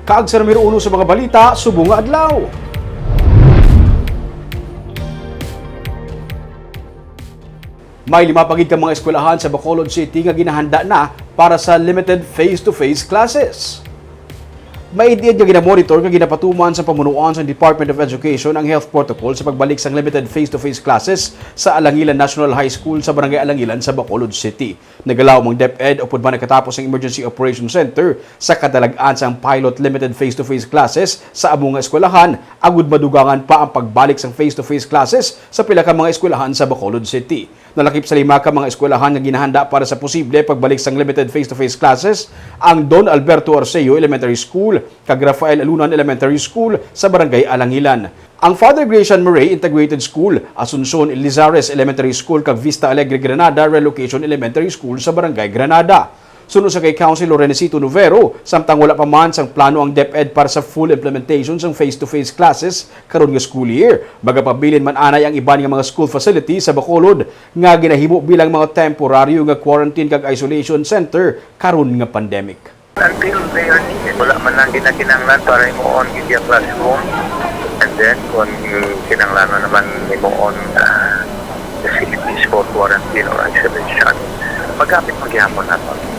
Kaag sa numero 1 sa mga balita, subong nga adlaw. May 5 pagid ka mga eskwelahan sa Bacolod City nga ginahanda na para sa limited face-to-face classes. Maid-id nga ginamonitor nga ginapatuman sa pamunuan sa Department of Education ang health protocol sa pagbalik sa limited face-to-face classes sa Alangilan National High School sa Barangay Alangilan sa Bacolod City. Nagalaw mang DepEd upod ba nakatapos ang Emergency Operations Center sa kadalagaan sa pilot limited face-to-face classes sa among nga eskwelahan, agud madugangan pa ang pagbalik sa face-to-face classes sa pila ka mga eskwelahan sa Bacolod City. Nalakip sa 5 ka mga eskwelahan nga ginahanda para sa posible pagbalik sa limited face-to-face classes ang Don Alberto Arceo Elementary School kag Rafael Alunan Elementary School sa Barangay Alangilan. Ang Father Gracian Murray Integrated School, Asuncion Lizares Elementary School kag Vista Alegre Granada Relocation Elementary School sa Barangay Granada. Sunod sa kay Councilor Renesito Novero, samtang wala pa man sang plano ang DepEd para sa full implementation ng face-to-face classes karon nga school year. Magapabilin man anay ang iban nga mga school facilities sa Bacolod nga ginahimo bilang mga temporaryo nga quarantine kag isolation center karon nga pandemic. Until they are needed. Wala man lang ginakinanglan para imo-on yung classroom. And then, kung kinanglan naman imo-on facilities for quarantine or isolation, magkapit magyapon natin.